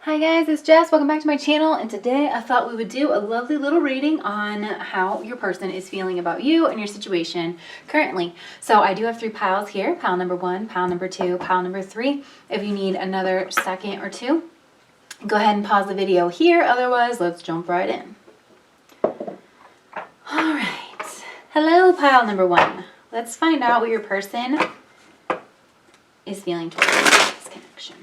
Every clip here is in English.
Hi guys, it's Jess. Welcome back to my channel, and today I thought we would do a lovely little reading on how your person is feeling about you and your situation currently. So I do have 3 piles here, pile number 1, pile number 2, pile number 3. If you need another second or two, go ahead and pause the video here. Otherwise, let's jump right in. All right. Hello, pile number 1. Let's find out what your person is feeling towards this connection.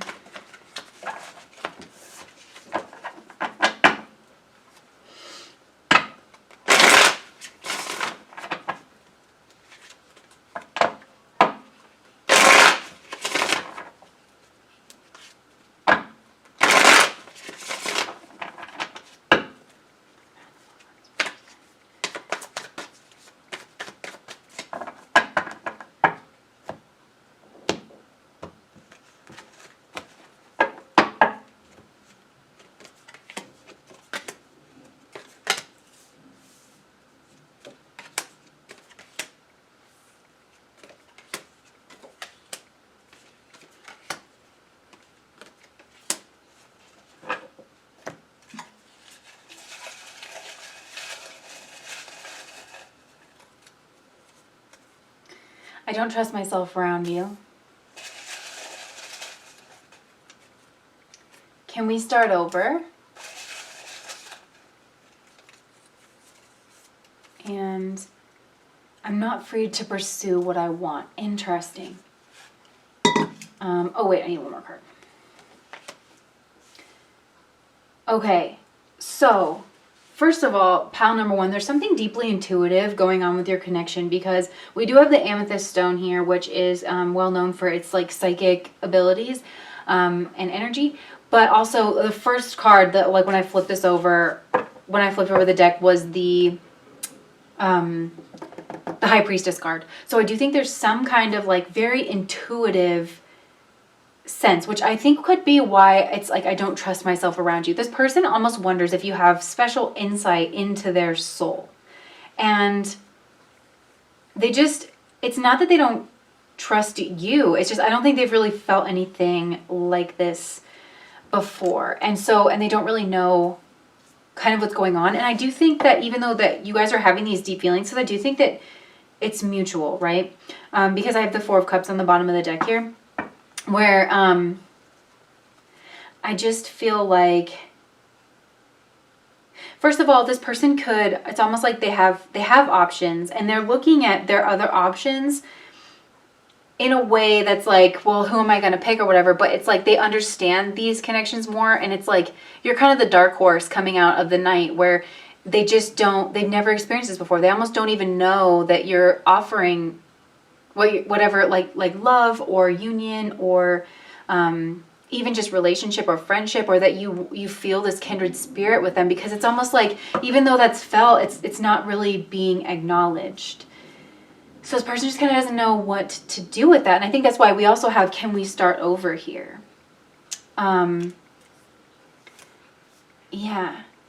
I don't trust myself around you. Can we start over? And I'm not free to pursue what I want. Interesting. Oh wait, I need one more card. Okay, so first of all, pile number 1, there's something deeply intuitive going on with your connection, because we do have the amethyst stone here, which is well known for its like psychic abilities and energy. But also the first card that, like, when I flipped over the deck, was the High Priestess card. So I do think there's some kind of like very intuitive sense, which I think could be why it's like I don't trust myself around you. This person almost wonders if you have special insight into their soul. And they just, it's not that they don't trust you, it's just I don't think they've really felt anything like this before. And they don't really know kind of what's going on. And I do think that even though that you guys are having these deep feelings, so I do think that it's mutual, right? Because I have the 4 of Cups on the bottom of the deck here, where I just feel like, first of all, this person could, it's almost like they have options, and they're looking at their other options in a way that's like, well, who am I going to pick or whatever, but it's like they understand these connections more, and it's like you're kind of the dark horse coming out of the night, where they just don't, they've never experienced this before. They almost don't even know that you're offering whatever, like love or union or even just relationship or friendship, or that you feel this kindred spirit with them, because it's almost like even though that's felt, it's not really being acknowledged. So this person just kind of doesn't know what to do with that. And I think that's why we also have, can we start over here? Yeah.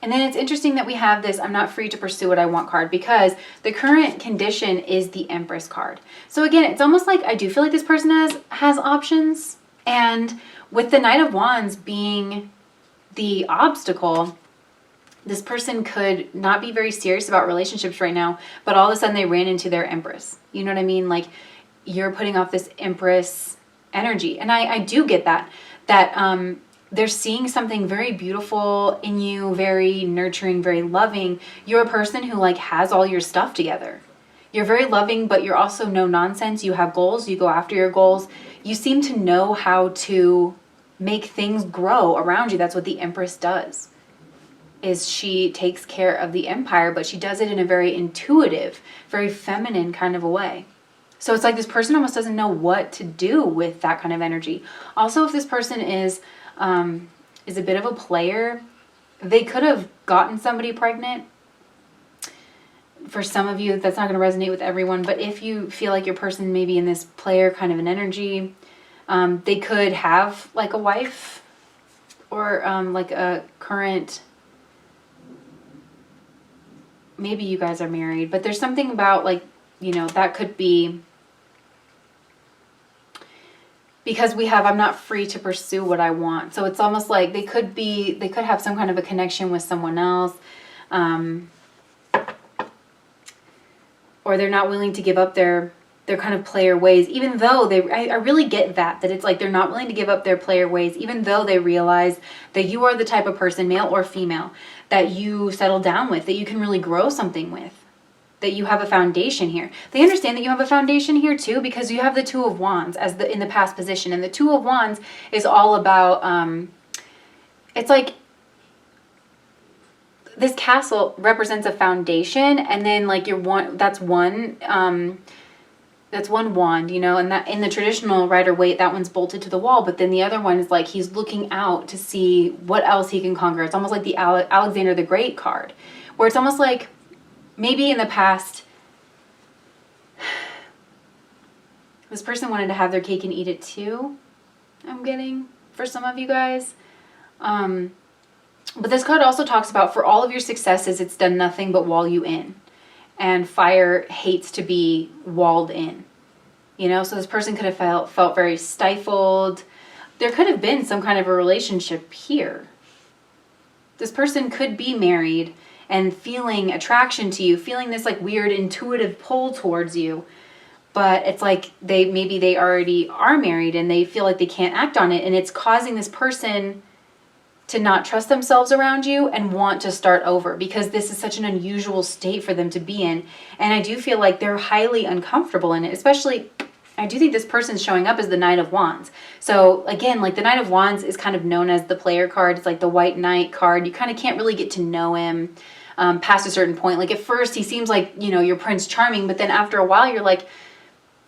And then it's interesting that we have this I'm not free to pursue what I want card, because the current condition is the Empress card. So again, it's almost like I do feel like this person has options. And with the Knight of Wands being the obstacle, this person could not be very serious about relationships right now, but all of a sudden they ran into their Empress. You know what I mean? Like, you're putting off this Empress energy. And I do get that they're seeing something very beautiful in you, very nurturing, very loving. You're a person who like has all your stuff together. You're very loving, but you're also no nonsense. You have goals. You go after your goals. You seem to know how to make things grow around you. That's what the Empress does, is she takes care of the empire, but she does it in a very intuitive, very feminine kind of a way. So it's like this person almost doesn't know what to do with that kind of energy. Also, if this person is a bit of a player, they could have gotten somebody pregnant. For some of you, that's not going to resonate with everyone, but if you feel like your person may be in this player kind of an energy, they could have like a wife or like a current, maybe you guys are married, but there's something about like, you know, that could be because we have, I'm not free to pursue what I want. So it's almost like they could have some kind of a connection with someone else. Or they're not willing to give up their kind of player ways, even though I really get that it's like they're not willing to give up their player ways, even though they realize that you are the type of person, male or female, that you settle down with, that you can really grow something with, that you have a foundation here. They understand that you have a foundation here too, because you have the Two of Wands in the past position, and the Two of Wands is all about, it's like, this castle represents a foundation, and then like that's one wand, and that in the traditional Rider-Waite, that one's bolted to the wall, but then the other one is like he's looking out to see what else he can conquer. It's almost like the Alexander the Great card, where it's almost like maybe in the past this person wanted to have their cake and eat it too, I'm getting, for some of you guys. But this card also talks about, for all of your successes, it's done nothing but wall you in. And fire hates to be walled in. So this person could have felt very stifled. There could have been some kind of a relationship here. This person could be married and feeling attraction to you, feeling this like weird intuitive pull towards you. But it's like maybe they already are married and they feel like they can't act on it. And it's causing this person to not trust themselves around you and want to start over, because this is such an unusual state for them to be in. And I do feel like they're highly uncomfortable in it, especially, I do think this person's showing up as the Knight of Wands. So again, like the Knight of Wands is kind of known as the player card. It's like the White Knight card. You kind of can't really get to know him past a certain point. Like at first he seems like, you're Prince Charming, but then after a while you're like,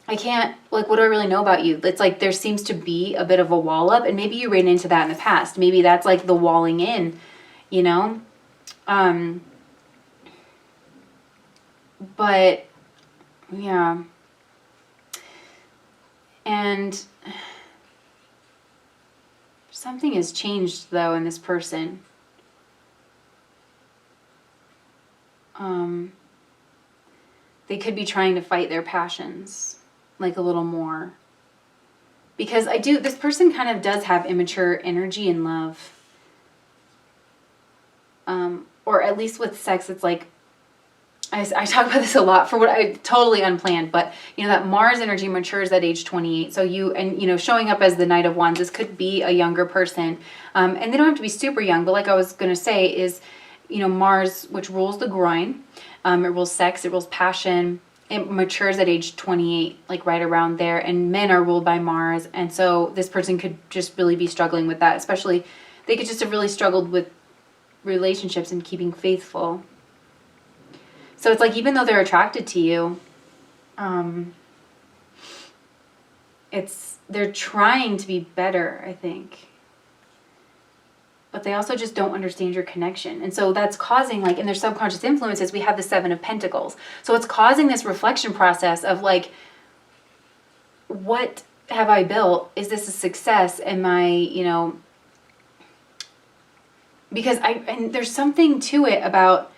I can't, like, what do I really know about you? It's like there seems to be a bit of a wall up, and maybe you ran into that in the past. Maybe that's like the walling in, But, yeah. And something has changed, though, in this person. They could be trying to fight their passions like a little more, because this person kind of does have immature energy in love, or at least with sex. It's like I talk about this a lot for what I totally unplanned, but that Mars energy matures at age 28. So showing up as the Knight of Wands, this could be a younger person, and they don't have to be super young, but like I was gonna say is, Mars, which rules the groin, it rules sex, it rules passion. It matures at age 28, like right around there. And men are ruled by Mars. And so this person could just really be struggling with that. Especially, they could just have really struggled with relationships and keeping faithful. So it's like, even though they're attracted to you, they're trying to be better, I think. But they also just don't understand your connection. And so that's causing, like, in their subconscious influences, we have the Seven of Pentacles. So it's causing this reflection process of, like, what have I built? Is this a success? Am I, because and there's something to it about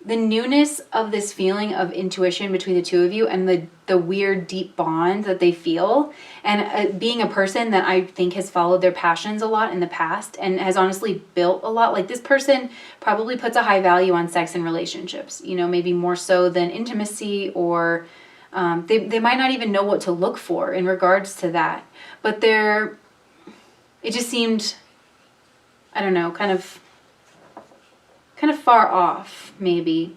the newness of this feeling of intuition between the two of you, and the weird deep bond that they feel, and being a person that I think has followed their passions a lot in the past and has honestly built a lot. Like, this person probably puts a high value on sex and relationships, maybe more so than intimacy, or they might not even know what to look for in regards to that. But it just seemed, I don't know, kind of far off, maybe.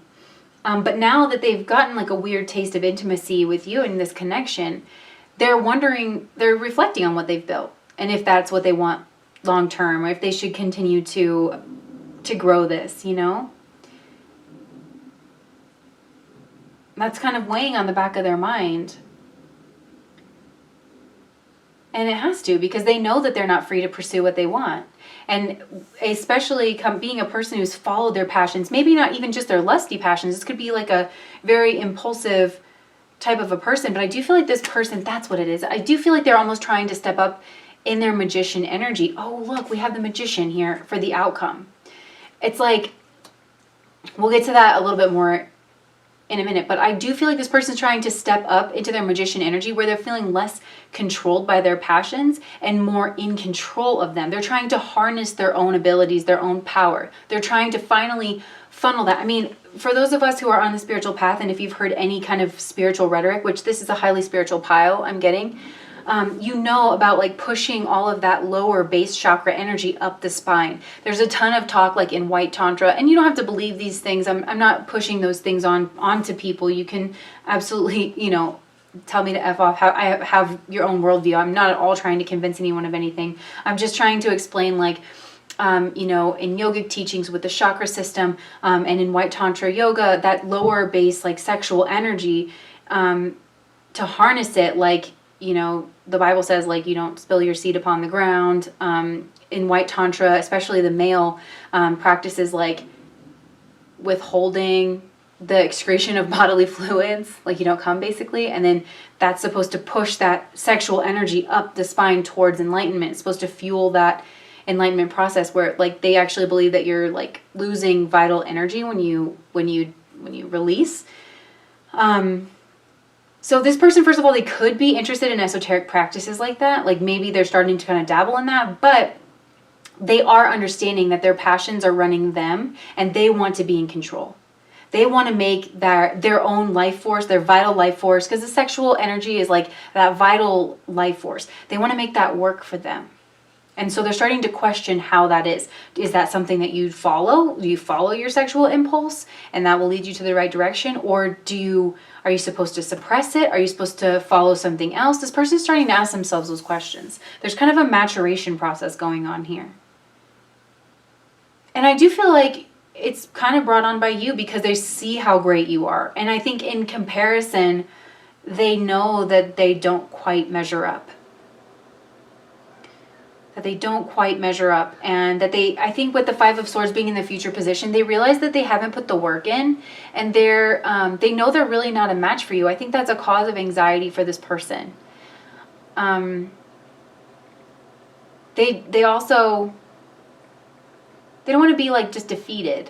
But now that they've gotten like a weird taste of intimacy with you and this connection, they're reflecting on what they've built, and if that's what they want long term, or if they should continue to grow this, That's kind of weighing on the back of their mind. And it has to, because they know that they're not free to pursue what they want. And especially being a person who's followed their passions, maybe not even just their lusty passions. This could be like a very impulsive type of a person. But I do feel like this person, that's what it is. I do feel like they're almost trying to step up in their magician energy. Oh, look, we have the magician here for the outcome. It's like, we'll get to that a little bit more in a minute, but I do feel like this person's trying to step up into their magician energy where they're feeling less controlled by their passions and more in control of them. They're trying to harness their own abilities, their own power. They're trying to finally funnel that. I mean, for those of us who are on the spiritual path, and if you've heard any kind of spiritual rhetoric, which this is a highly spiritual pile I'm getting, you know about like pushing all of that lower base chakra energy up the spine. There's a ton of talk like in white tantra, and you don't have to believe these things. I'm not pushing those things onto people. You can absolutely, tell me to F off. I have your own worldview. I'm not at all trying to convince anyone of anything. I'm just trying to explain like, in yogic teachings with the chakra system, and in white tantra yoga, that lower base like sexual energy, to harness it, like, the Bible says, like, you don't spill your seed upon the ground. In white tantra, especially the male, practices like withholding the excretion of bodily fluids, like you don't come basically, and then that's supposed to push that sexual energy up the spine towards enlightenment. It's supposed to fuel that enlightenment process where like they actually believe that you're like losing vital energy when you release. So this person, first of all, they could be interested in esoteric practices like that. Like maybe they're starting to kind of dabble in that, but they are understanding that their passions are running them and they want to be in control. They want to make their own life force, their vital life force, because the sexual energy is like that vital life force. They want to make that work for them. And so they're starting to question how that is. Is that something that you follow? Do you follow your sexual impulse and that will lead you to the right direction? Or are you supposed to suppress it? Are you supposed to follow something else? This person's starting to ask themselves those questions. There's kind of a maturation process going on here. And I do feel like it's kind of brought on by you because they see how great you are. And I think in comparison, they know that they don't quite measure up. And that I think with the Five of Swords being in the future position, they realize that they haven't put the work in, and they know they're really not a match for you. I think that's a cause of anxiety for this person. They also, they don't want to be like just defeated,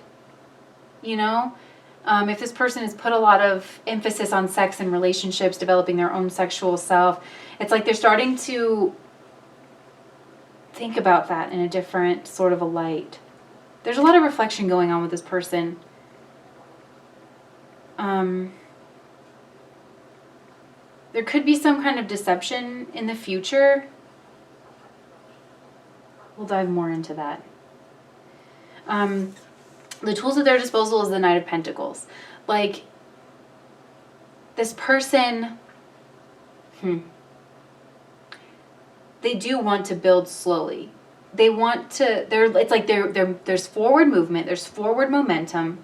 if this person has put a lot of emphasis on sex and relationships, developing their own sexual self, it's like they're starting to think about that in a different sort of a light. There's a lot of reflection going on with this person. There could be some kind of deception in the future. We'll dive more into that. The tools at their disposal is the Knight of Pentacles. Like, this person, they do want to build slowly. They want to, there's forward movement, there's forward momentum.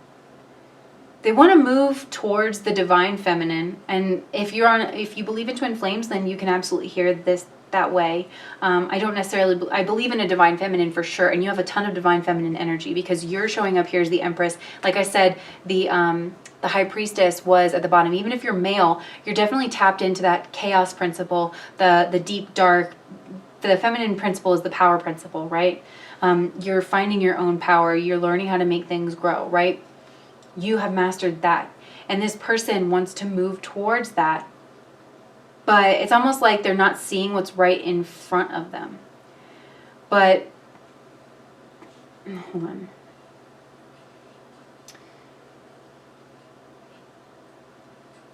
They want to move towards the divine feminine. And if you believe in twin flames, then you can absolutely hear this that way. I believe in a divine feminine for sure. And you have a ton of divine feminine energy because you're showing up here as the Empress. Like I said, the High Priestess was at the bottom. Even if you're male, you're definitely tapped into that chaos principle, the deep dark. The feminine principle is the power principle, right? You're finding your own power. You're learning how to make things grow, right? You have mastered that. And this person wants to move towards that. But it's almost like they're not seeing what's right in front of them. But, hold on.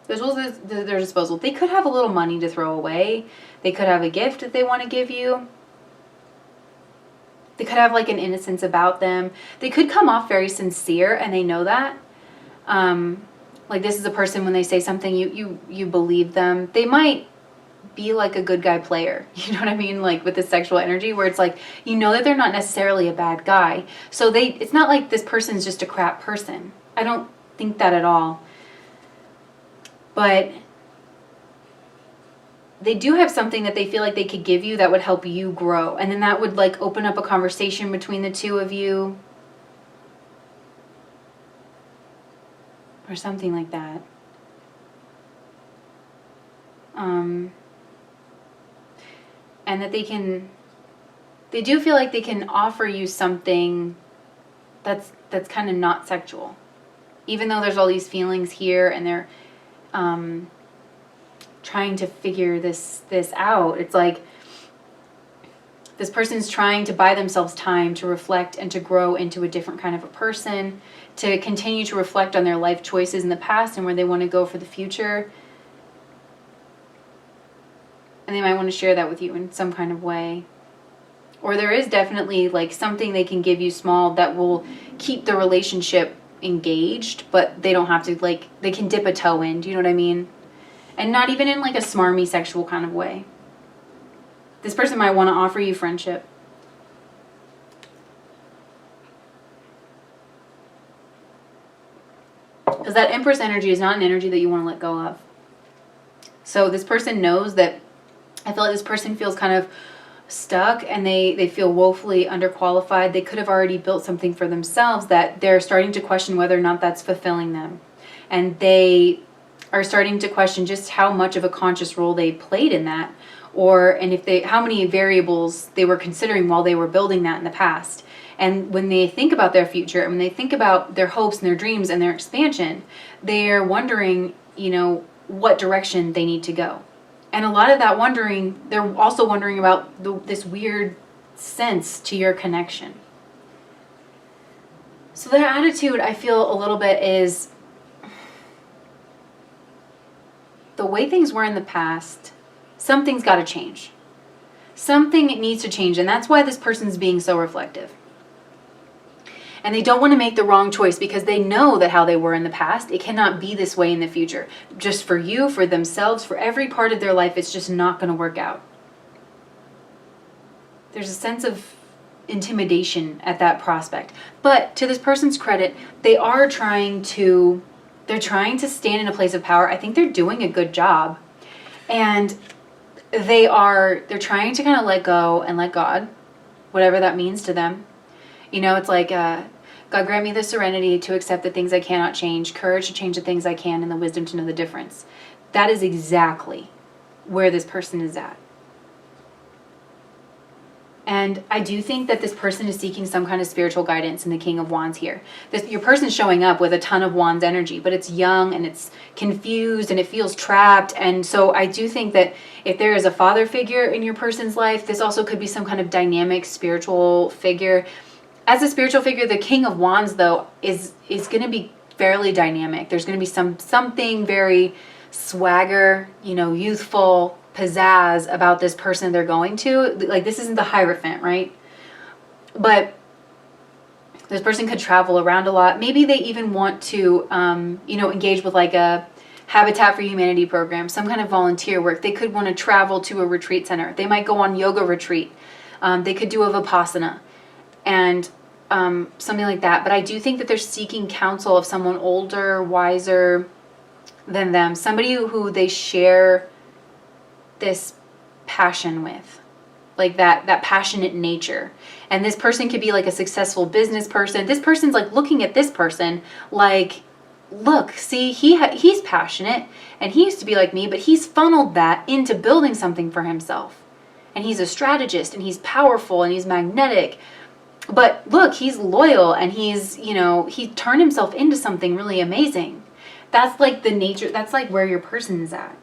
There's tools at their disposal. They could have a little money to throw away. They could have a gift that they want to give you. They could have like an innocence about them. They could come off very sincere and they know that. Like this is a person when they say something, you believe them. They might be like a good guy player. You know what I mean? Like with this sexual energy where it's like, you know that they're not necessarily a bad guy. So it's not like this person's just a crap person. I don't think that at all. But they do have something that they feel like they could give you that would help you grow. And then that would like open up a conversation between the two of you. Or something like that. And that they do feel like they can offer you something that's kind of not sexual. Even though there's all these feelings here and they're trying to figure this out, it's like this person's trying to buy themselves time to reflect and to grow into a different kind of a person, to continue to reflect on their life choices in the past and where they want to go for the future. And they might want to share that with you in some kind of way. Or there is definitely like something they can give you small that will keep the relationship engaged, but they don't have to, like, they can dip a toe in. Do you know what I mean? And not even in like a smarmy sexual kind of way. This person might want to offer you friendship. Because that Empress energy is not an energy that you want to let go of. So this person knows that, I feel like this person feels kind of stuck and they feel woefully underqualified. They could have already built something for themselves that they're starting to question whether or not that's fulfilling them. And they are starting to question just how much of a conscious role they played in that, and if they, how many variables they were considering while they were building that in the past. And when they think about their future and when they think about their hopes and their dreams and their expansion, they're wondering, you know, what direction they need to go. And a lot of that wondering, they're also wondering about this weird sense to your connection. So their attitude, I feel a little bit, is the way things were in the past, something's got to change. Something needs to change, and that's why this person's being so reflective. And they don't want to make the wrong choice because they know that how they were in the past, it cannot be this way in the future. Just for you, for themselves, for every part of their life, it's just not going to work out. There's a sense of intimidation at that prospect. But to this person's credit, they're trying to stand in a place of power. I think they're doing a good job. And they're trying to kind of let go and let God, whatever that means to them. You know, it's like, God grant me the serenity to accept the things I cannot change, courage to change the things I can, and the wisdom to know the difference. That is exactly where this person is at. And I do think that this person is seeking some kind of spiritual guidance in the King of Wands here. Your person's showing up with a ton of Wands energy, but it's young and it's confused and it feels trapped. And so I do think that if there is a father figure in your person's life, this also could be some kind of dynamic spiritual figure. As a spiritual figure, the King of Wands, though, is going to be fairly dynamic. There's going to be something very swagger, you know, youthful, pizzazz about this person they're going to. Like, this isn't the Hierophant, right? But this person could travel around a lot. Maybe they even want to, engage with like a Habitat for Humanity program, some kind of volunteer work. They could want to travel to a retreat center. They might go on yoga retreat. They could do a Vipassana and something like that. But I do think that they're seeking counsel of someone older, wiser than them, somebody who they share this passion with, like that passionate nature. And this person could be like a successful business person. This person's like looking at this person like, look, see, he's passionate and he used to be like me, but he's funneled that into building something for himself. And he's a strategist and he's powerful and he's magnetic. But look, he's loyal and he turned himself into something really amazing. That's like the nature, that's like where your person is at.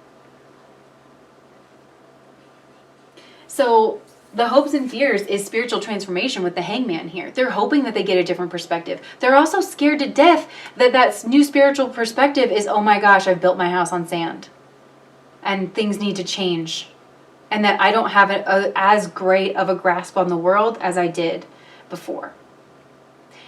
So the hopes and fears is spiritual transformation with the Hangman here. They're hoping that they get a different perspective. They're also scared to death that new spiritual perspective is, oh my gosh, I've built my house on sand and things need to change. And that I don't have as great of a grasp on the world as I did before.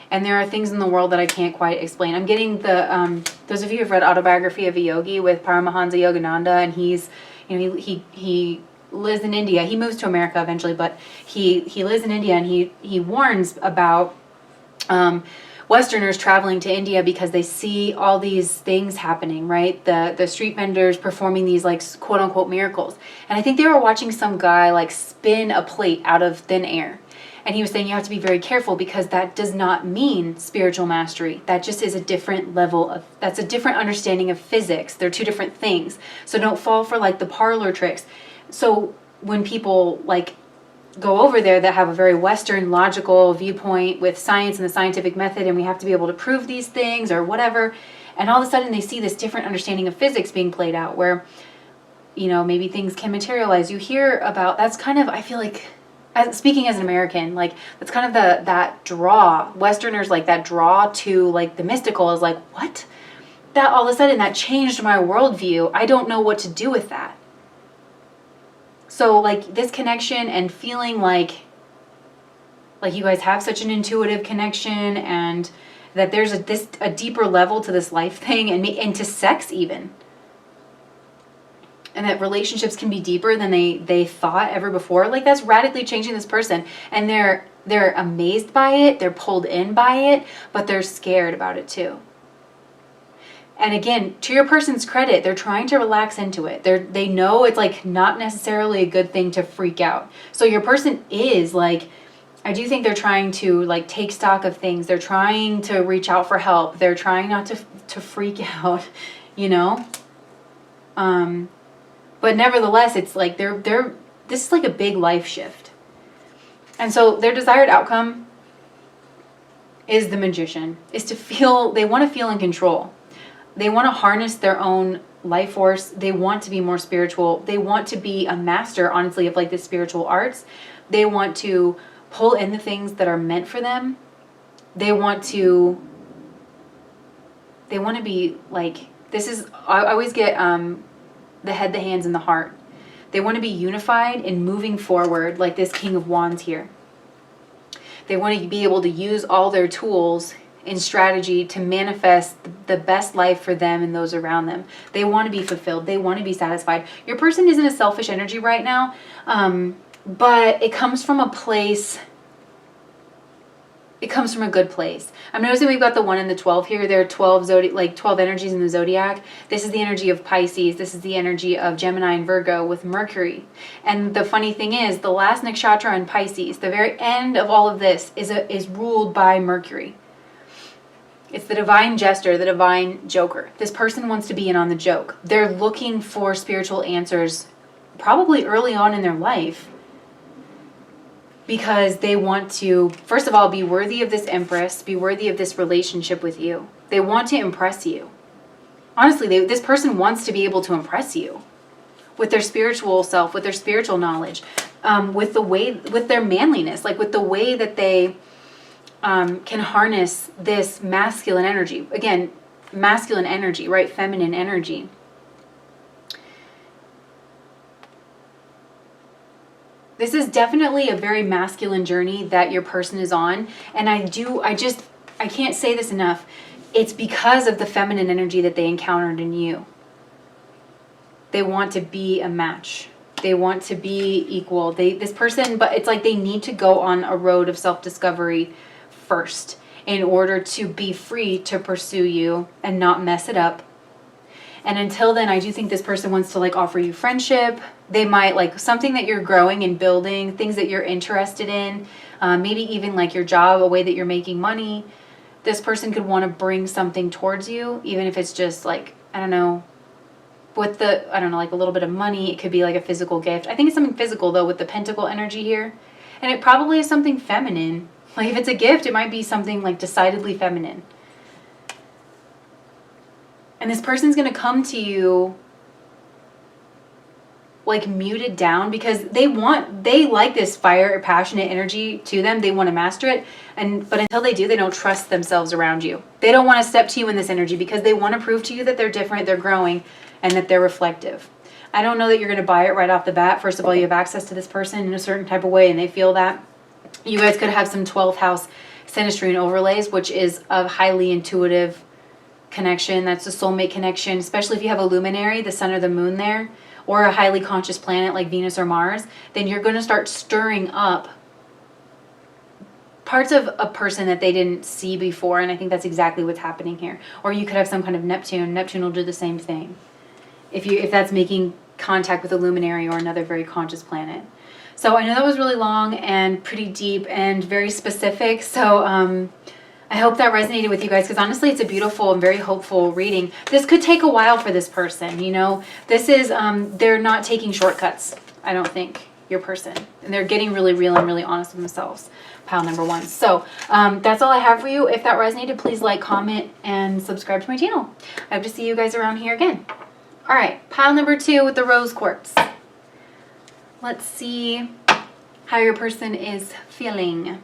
And there are things in the world that I can't quite explain. I'm getting those of you who've read Autobiography of a Yogi with Paramahansa Yogananda, and he's, he lives in India. He moves to America eventually, but he lives in India, and he warns about Westerners traveling to India because they see all these things happening, right? The street vendors performing these like quote unquote miracles. And I think they were watching some guy like spin a plate out of thin air. And he was saying you have to be very careful because that does not mean spiritual mastery. That just is a different level that's a different understanding of physics. They're two different things. So don't fall for like the parlor tricks. So when people like go over there that have a very Western logical viewpoint with science and the scientific method, and we have to be able to prove these things or whatever. And all of a sudden they see this different understanding of physics being played out where, you know, maybe things can materialize. You hear about, that's kind of, I feel like, speaking as an American, like, that's kind of that draw. Westerners, like, that draw to, like, the mystical is like, what? That all of a sudden, that changed my worldview. I don't know what to do with that. So, like, this connection and feeling like you guys have such an intuitive connection, and that there's a deeper level to this life thing, and to sex even. And that relationships can be deeper than they thought ever before. Like, that's radically changing this person. And they're amazed by it, they're pulled in by it, but they're scared about it too. And again, to your person's credit, they're trying to relax into it. They know it's like not necessarily a good thing to freak out. So your person is like, I do think they're trying to like take stock of things. They're trying to reach out for help. They're trying not to freak out, you know? But nevertheless, it's like this is like a big life shift. And so their desired outcome is the Magician, is to feel, they want to feel in control. They want to harness their own life force. They want to be more spiritual. They want to be a master, honestly, of like the spiritual arts. They want to pull in the things that are meant for them. They want to be like, this is, I always get the head, the hands, and the heart. They want to be unified and moving forward like this King of Wands here. They want to be able to use all their tools in strategy to manifest the best life for them and those around them. They want to be fulfilled. They want to be satisfied. Your person isn't a selfish energy right now, but it comes from a place, it comes from a good place. I'm noticing we've got the 1 and the 12 here. There are 12 energies in the zodiac. This is the energy of Pisces. This is the energy of Gemini and Virgo with Mercury. And the funny thing is, the last nakshatra in Pisces, the very end of all of this, is ruled by Mercury. It's the divine jester, the divine joker. This person wants to be in on the joke. They're looking for spiritual answers probably early on in their life because they want to, first of all, be worthy of this empress, be worthy of this relationship with you. They want to impress you. Honestly, this person wants to be able to impress you with their spiritual self, with their spiritual knowledge, with their manliness, like with the way that they can harness this masculine energy. Again, masculine energy, right? Feminine energy. This is definitely a very masculine journey that your person is on. And I can't say this enough. It's because of the feminine energy that they encountered in you. They want to be a match. They want to be equal. But it's like they need to go on a road of self-discovery first in order to be free to pursue you and not mess it up. And until then, I do think this person wants to like offer you friendship. They might like something that you're growing and building, things that you're interested in, maybe even like your job, a way that you're making money. This person could want to bring something towards you, even if it's just like, I don't know, like a little bit of money. It could be like a physical gift. I think it's something physical though with the pentacle energy here. And it probably is something feminine. Like if it's a gift, it might be something like decidedly feminine. And this person's going to come to you like muted down because they like this fire, passionate energy to them. They want to master it. But until they do, they don't trust themselves around you. They don't want to step to you in this energy because they want to prove to you that they're different, they're growing, and that they're reflective. I don't know that you're going to buy it right off the bat. First of all, you have access to this person in a certain type of way and they feel that. You guys could have some 12th house synastry and overlays, which is a highly intuitive connection. That's a soulmate connection, especially if you have a luminary, the sun or the moon there, or a highly conscious planet like Venus or Mars. Then you're going to start stirring up parts of a person that they didn't see before. And I think that's exactly what's happening here. Or you could have some kind of Neptune. Neptune will do the same thing if that's making contact with a luminary or another very conscious planet. So I know that was really long and pretty deep and very specific. So I hope that resonated with you guys because honestly, it's a beautiful and very hopeful reading. This could take a while for this person, you know. This is, they're not taking shortcuts, I don't think. your person. And they're getting really real and really honest with themselves. Pile number 1. So that's all I have for you. If that resonated, please like, comment, and subscribe to my channel. I hope to see you guys around here again. All right, pile number 2 with the rose quartz. Let's see how your person is feeling.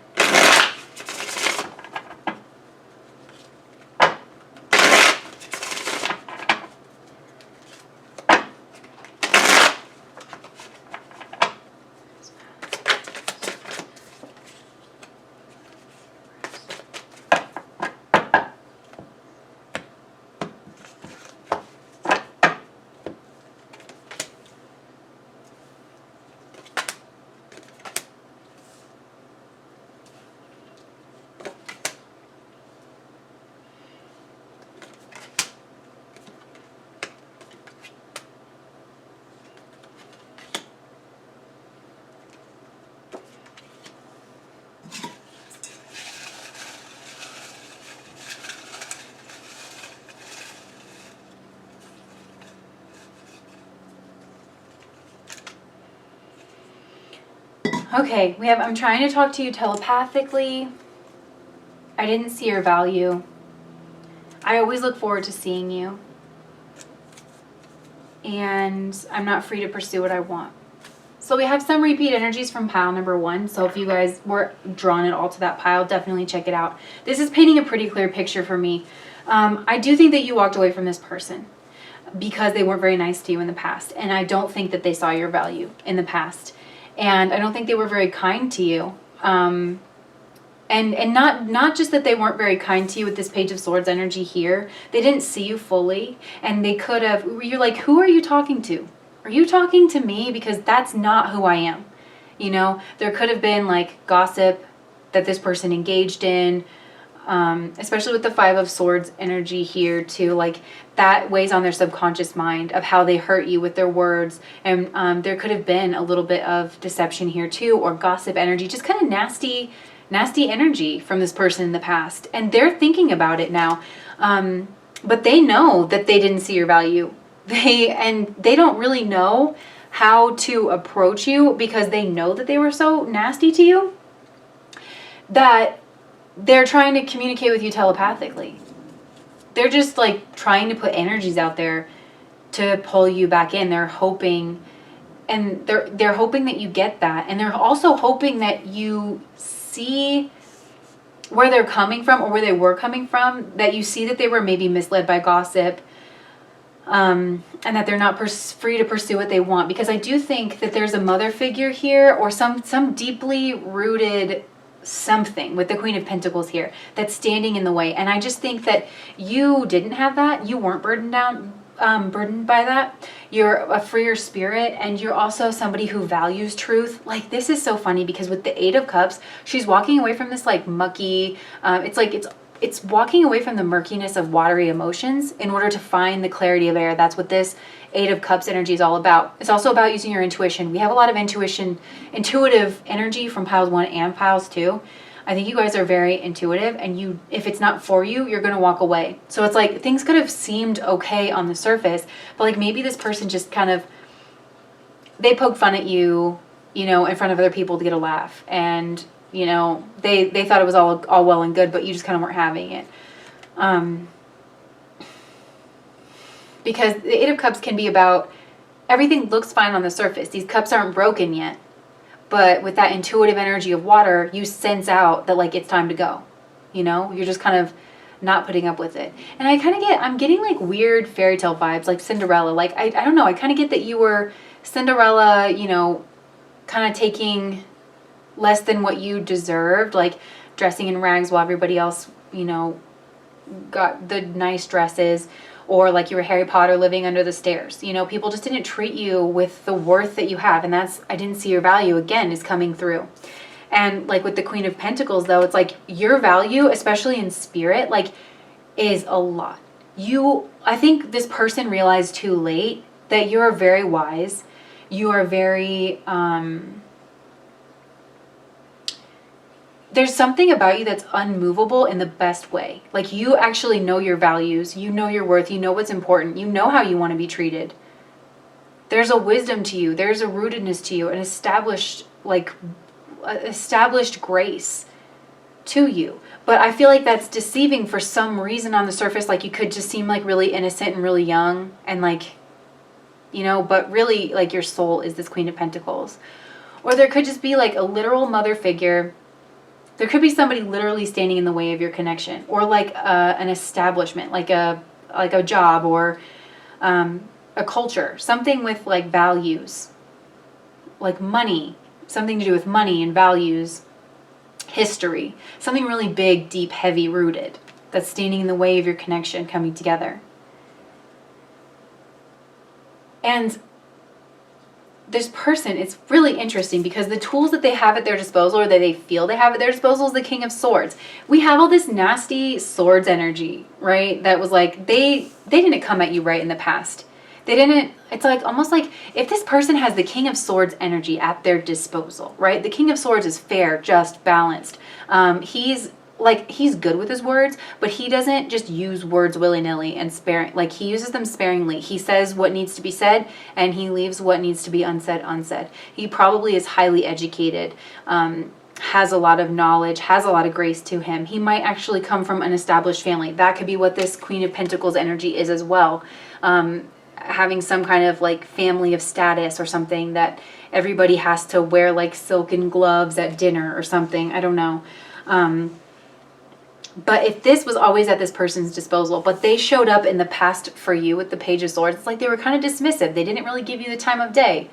Okay, I'm trying to talk to you telepathically. I didn't see your value. I always look forward to seeing you. And I'm not free to pursue what I want. So we have some repeat energies from pile number 1. So if you guys were drawn at all to that pile, definitely check it out. This is painting a pretty clear picture for me. I do think that you walked away from this person because they weren't very nice to you in the past. And I don't think that they saw your value in the past. And I don't think they were very kind to you. And not just that they weren't very kind to you with this Page of Swords energy here. They didn't see you fully. And they could have, you're like, who are you talking to? Are you talking to me? Because that's not who I am. You know, there could have been like gossip that this person engaged in. Especially with the 5 of Swords energy here too, like that weighs on their subconscious mind of how they hurt you with their words. And there could have been a little bit of deception here too, or gossip energy, just kind of nasty energy from this person in the past. And they're thinking about it now. But they know that they didn't see your value. They don't really know how to approach you because they know that they were so nasty to you that they're trying to communicate with you telepathically. They're just like trying to put energies out there to pull you back in. They're hoping, and they're hoping that you get that. And they're also hoping that you see where they're coming from, or where they were coming from, that you see that they were maybe misled by gossip, and that they're not free to pursue what they want. Because I do think that there's a mother figure here, or some deeply rooted something with the Queen of Pentacles here that's standing in the way. And I just think that you didn't have that. You weren't burdened by that. You're a freer spirit, and you're also somebody who values truth. Like, this is so funny because with the 8 of Cups, she's walking away from this like mucky, it's walking away from the murkiness of watery emotions in order to find the clarity of air. That's what this 8 of Cups energy is all about. It's also about using your intuition. We have a lot of intuitive energy from piles 1 and piles 2. I think you guys are very intuitive, and if it's not for you, you're going to walk away. So it's like things could have seemed okay on the surface, but like maybe this person just kind of, they poke fun at you, you know, in front of other people to get a laugh. And, you know, they thought it was all well and good, but you just kind of weren't having it. Because the 8 of Cups can be about, everything looks fine on the surface. These cups aren't broken yet. But with that intuitive energy of water, you sense out that like it's time to go. You know, you're just kind of not putting up with it. And I'm getting like weird fairy tale vibes, like Cinderella. Like, I don't know, I kind of get that you were Cinderella, you know, kind of taking less than what you deserved, like dressing in rags while everybody else, you know, got the nice dresses. Or like you were Harry Potter living under the stairs. You know, people just didn't treat you with the worth that you have. And that's, I didn't see your value, again, is coming through. And like with the Queen of Pentacles, though, it's like your value, especially in spirit, like is a lot. I think this person realized too late that you are very wise. You are very, there's something about you that's unmovable in the best way. Like, you actually know your values, you know your worth, you know what's important, you know how you want to be treated. There's a wisdom to you. There's a rootedness to you, an established grace to you. But I feel like that's deceiving for some reason on the surface. Like you could just seem like really innocent and really young and like, you know, but really like your soul is this Queen of Pentacles. Or there could just be like a literal mother figure. There could be somebody literally standing in the way of your connection, or like an establishment, like a job, or a culture, something with like values, like money, something to do with money and values, history, something really big, deep, heavy rooted that's standing in the way of your connection coming together. And this person, it's really interesting because the tools that they have at their disposal, or that they feel they have at their disposal, is the King of Swords. We have all this nasty swords energy, right? That was like, they didn't come at you right in the past. They didn't, it's like almost like if this person has the King of Swords energy at their disposal, right? The King of Swords is fair, just, balanced. He's good with his words, but he doesn't just use words willy-nilly and sparing. Like he uses them sparingly. He says what needs to be said, and he leaves what needs to be unsaid. He probably is highly educated, has a lot of knowledge, has a lot of grace to him. He might actually come from an established family. That could be what this Queen of Pentacles energy is as well. Having some kind of like family of status or something that everybody has to wear like silken gloves at dinner or something. I don't know. But if this was always at this person's disposal, but they showed up in the past for you with the Page of Swords, it's like they were kind of dismissive. They didn't really give you the time of day.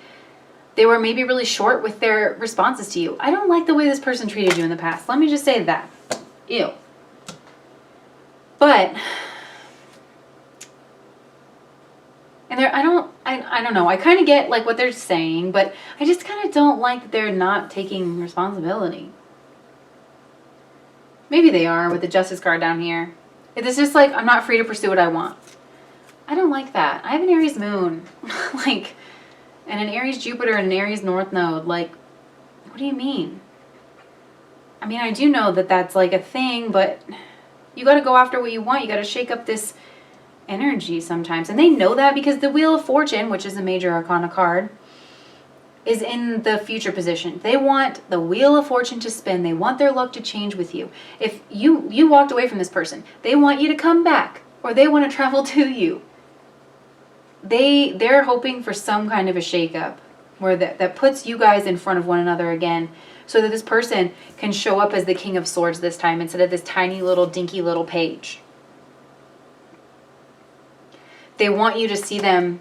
They were maybe really short with their responses to you. I don't like the way this person treated you in the past. Let me just say that. Ew. But, and I don't know. I kind of get like what they're saying, but I just kind of don't like that they're not taking responsibility. Maybe they are with the Justice card down here. It's just like, I'm not free to pursue what I want. I don't like that. I have an Aries moon. Like, and an Aries Jupiter and an Aries North Node. Like, what do you mean? I mean, I do know that that's like a thing, but you got to go after what you want. You got to shake up this energy sometimes. And they know that because the Wheel of Fortune, which is a major arcana card, is in the future position. They want the Wheel of Fortune to spin. They want their luck to change with you. If you walked away from this person, they want you to come back, or they want to travel to you. They're hoping for some kind of a shakeup where that puts you guys in front of one another again, so that this person can show up as the King of Swords this time instead of this tiny little dinky little page. They want you to see them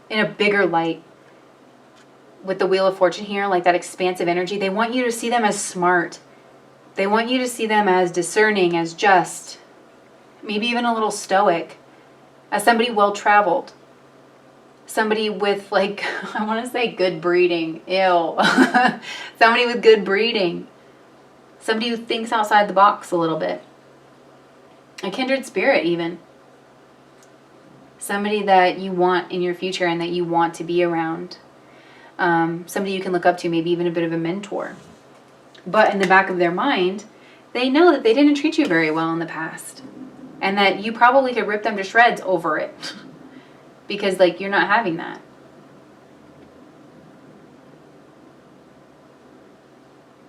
in a bigger light. With the Wheel of Fortune here, like that expansive energy, they want you to see them as smart. They want you to see them as discerning, as just, maybe even a little stoic, as somebody well-traveled. Somebody with like, I want to say good breeding. Ew. Somebody with good breeding. Somebody who thinks outside the box a little bit. A kindred spirit even. Somebody that you want in your future and that you want to be around. Somebody you can look up to, maybe even a bit of a mentor. But in the back of their mind, they know that they didn't treat you very well in the past. And that you probably could rip them to shreds over it. Because, like, you're not having that.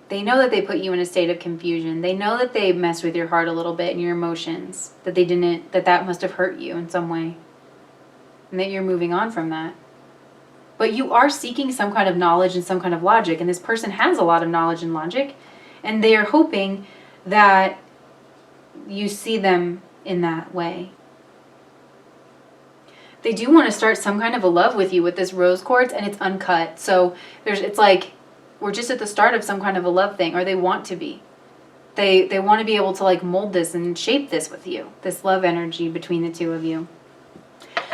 They know that they put you in a state of confusion. They know that they messed with your heart a little bit and your emotions. That must have hurt you in some way. And that you're moving on from that. But you are seeking some kind of knowledge and some kind of logic. And this person has a lot of knowledge and logic. And they are hoping that you see them in that way. They do want to start some kind of a love with you with this rose quartz, and it's uncut. So it's like we're just at the start of some kind of a love thing, or they want to be. They want to be able to like mold this and shape this with you, this love energy between the two of you.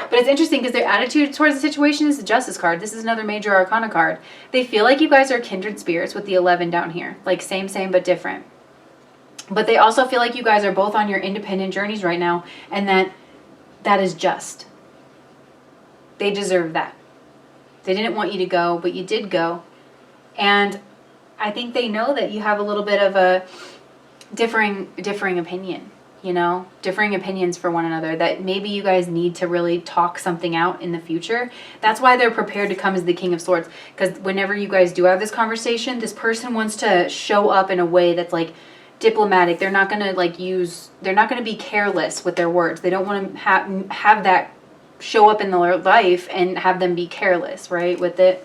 But it's interesting because their attitude towards the situation is the Justice card. This is another major arcana card. They feel like you guys are kindred spirits with the 11 down here. Like same, but different. But they also feel like you guys are both on your independent journeys right now. And that is just. They deserve that. They didn't want you to go, but you did go. And I think they know that you have a little bit of a differing opinion. you know, differing opinions for one another, that maybe you guys need to really talk something out in the future. That's why they're prepared to come as the King of Swords, because whenever you guys do have this conversation, this person wants to show up in a way that's like diplomatic. They're not going to like they're not going to be careless with their words. They don't want to have that show up in their life and have them be careless, right, with it.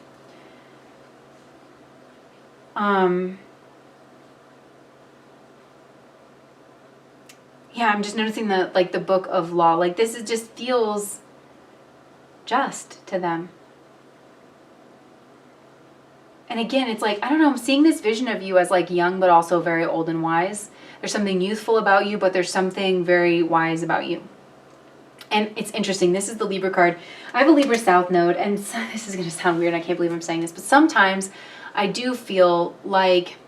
Yeah, I'm just noticing the book of law. Like, this is just feels just to them. And again, it's like, I don't know, I'm seeing this vision of you as like young, but also very old and wise. There's something youthful about you, but there's something very wise about you. And it's interesting. This is the Libra card. I have a Libra South node, and this is going to sound weird. I can't believe I'm saying this, but sometimes I do feel like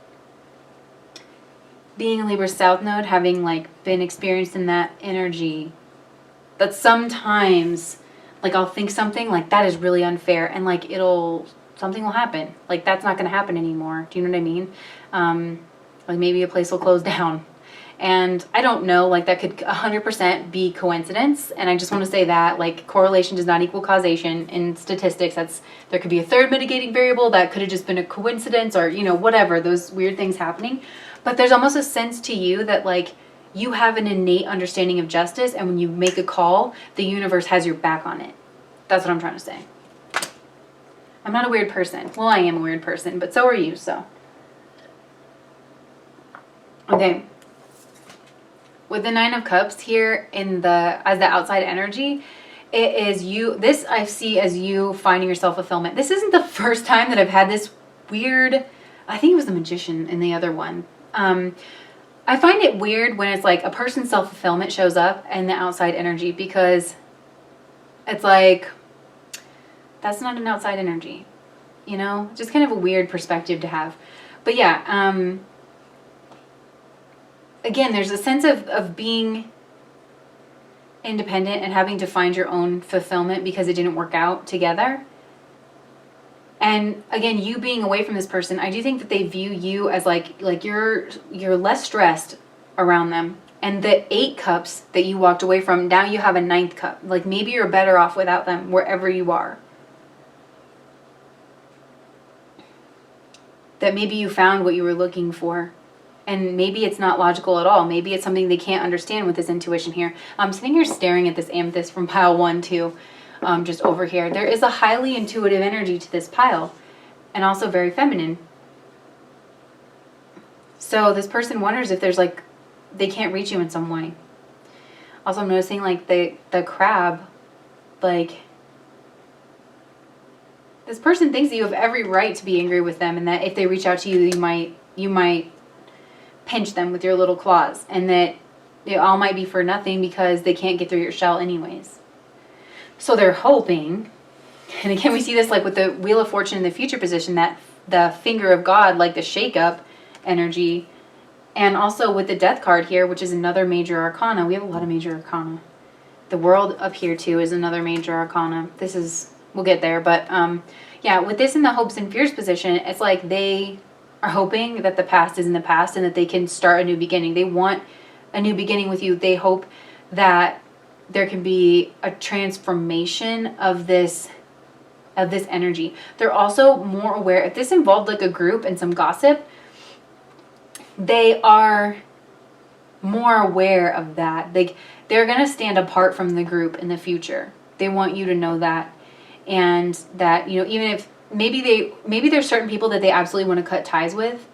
being a Libra South node, having like been experienced in that energy, that sometimes like I'll think something like that is really unfair, and like something will happen. Like that's not going to happen anymore. Do you know what I mean? Like maybe a place will close down. And I don't know, like that could 100% be coincidence. And I just want to say that like correlation does not equal causation in statistics. There could be a third mitigating variable that could have just been a coincidence, or, you know, whatever, those weird things happening. But there's almost a sense to you that like you have an innate understanding of justice, and when you make a call, the universe has your back on it. That's what I'm trying to say. I'm not a weird person. Well, I am a weird person, but so are you, so. Okay. With the Nine of Cups here as the outside energy, it is you. This I see as you finding your self-fulfillment. This isn't the first time that I've had this weird, I think it was the Magician in the other one. I find it weird when it's like a person's self-fulfillment shows up in the outside energy, because it's like, that's not an outside energy, you know? Just kind of a weird perspective to have. But yeah, again, there's a sense of being independent and having to find your own fulfillment because it didn't work out together. And again, you being away from this person, I do think that they view you as like you're less stressed around them. And the 8 cups that you walked away from, now you have a 9th cup. Like maybe you're better off without them wherever you are. That maybe you found what you were looking for. And maybe it's not logical at all. Maybe it's something they can't understand with this intuition here. I'm sitting here staring at this amethyst from pile 1 too. Just over here. There is a highly intuitive energy to this pile, and also very feminine. So this person wonders if there's like, they can't reach you in some way. Also, I'm noticing like the crab, like this person thinks that you have every right to be angry with them, and that if they reach out to you, you might pinch them with your little claws, and that it all might be for nothing because they can't get through your shell anyways. So they're hoping, and again we see this like with the Wheel of Fortune in the future position, that the finger of God, like the shake-up energy, and also with the Death card here, which is another major arcana. We have a lot of major arcana. The World up here too is another major arcana. We'll get there, but yeah, with this in the hopes and fears position, it's like they are hoping that the past is in the past and that they can start a new beginning. They want a new beginning with you. They hope that there can be a transformation of this energy. They're also more aware, if this involved like a group and some gossip, they are more aware of that. Like they're going to stand apart from the group in the future. They want you to know that, and that, you know, even if maybe there's certain people that they absolutely want to cut ties with,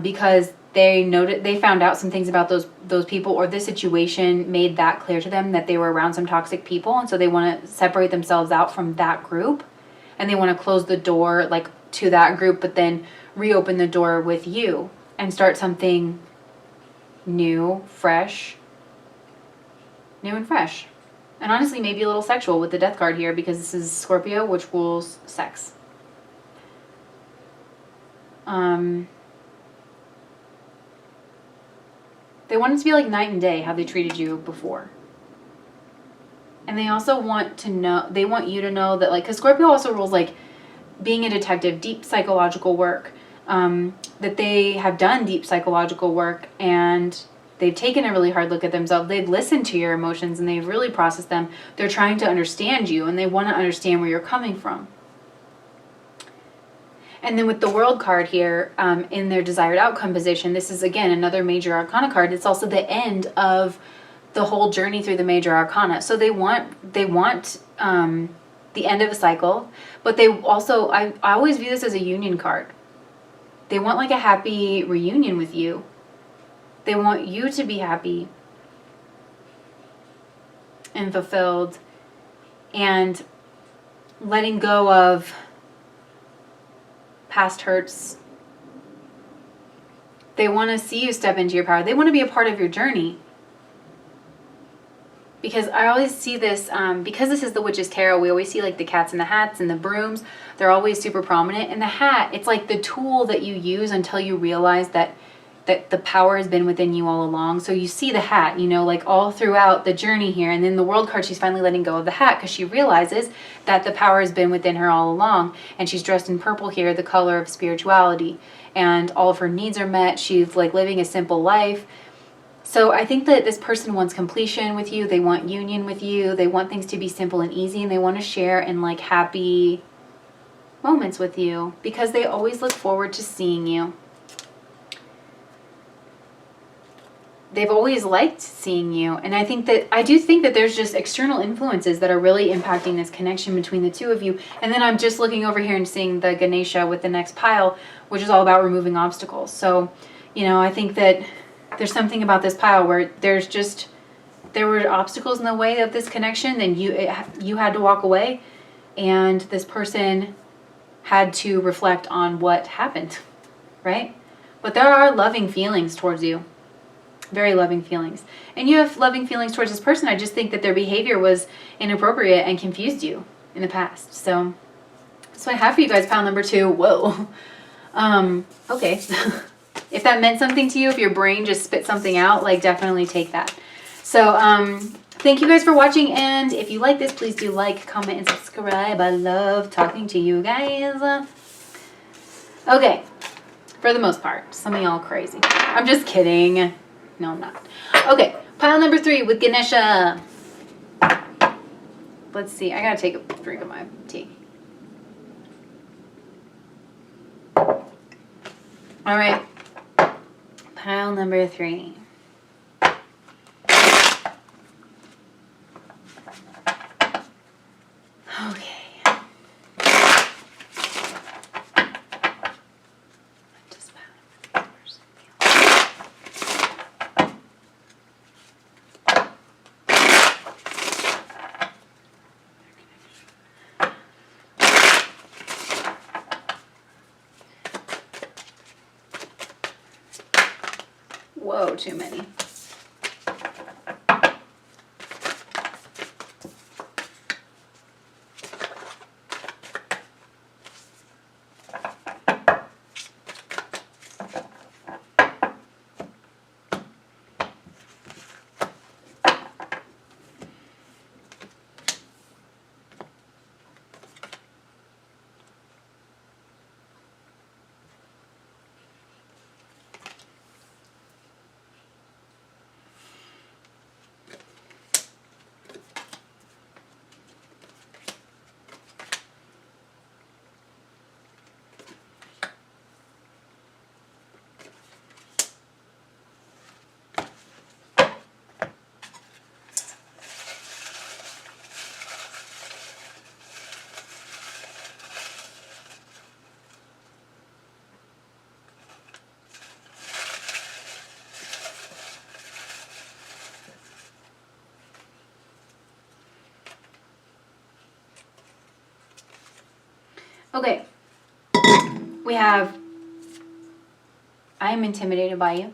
because they found out some things about those people, or this situation made that clear to them that they were around some toxic people, and so they want to separate themselves out from that group, and they want to close the door like to that group, but then reopen the door with you and start something new and fresh, and honestly maybe a little sexual with the Death card here, because this is Scorpio, which rules sex. They want it to be like night and day how they treated you before. And they also want you to know that, like, because Scorpio also rules like being a detective, deep psychological work, that they have done deep psychological work, and They've taken a really hard look at themselves. They've listened to your emotions and they've really processed them. They're trying to understand you and they want to understand where you're coming from. And then with the World card here, in their desired outcome position, this is again another major arcana card. It's also the end of the whole journey through the major arcana. So they want the end of a cycle, but they also, I always view this as a union card. They want like a happy reunion with you. They want you to be happy and fulfilled and letting go of past hurts. They want to see you step into your power. They want to be a part of your journey. Because I always see this, because this is the Witch's Tarot, we always see like the cats and the hats and the brooms. They're always super prominent. And the hat, it's like the tool that you use until you realize that the power has been within you all along. So you see the hat, you know, like all throughout the journey here. And then the World card, she's finally letting go of the hat because she realizes that the power has been within her all along. And she's dressed in purple here, the color of spirituality. And all of her needs are met. She's like living a simple life. So I think that this person wants completion with you. They want union with you. They want things to be simple and easy. And they want to share in like happy moments with you because they always look forward to seeing you. They've always liked seeing you. And I do think that there's just external influences that are really impacting this connection between the two of you. And then I'm just looking over here and seeing the Ganesha with the next pile, which is all about removing obstacles. So, you know, I think that there's something about this pile where there were obstacles in the way of this connection, then you had to walk away, and this person had to reflect on what happened, right? But there are loving feelings towards you. Very loving feelings. And you have loving feelings towards this person. I just think that their behavior was inappropriate and confused you in the past. So that's what I have for you guys, pile number 2. Whoa. Okay. If that meant something to you, if your brain just spit something out, like definitely take that. So thank you guys for watching. And if you like this, please do like, comment, and subscribe. I love talking to you guys. Okay. For the most part. Some of y'all crazy. I'm just kidding. No, I'm not. Okay, pile number 3 with Ganesha. Let's see. I gotta take a drink of my tea. All right. Pile number 3. Okay. Whoa, too many. Okay, we have, I am intimidated by you.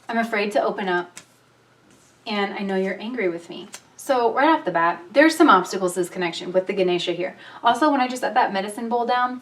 I'm afraid to open up. And I know you're angry with me. So right off the bat, there's some obstacles to this connection with the Ganesha here. Also, when I just set that medicine bowl down,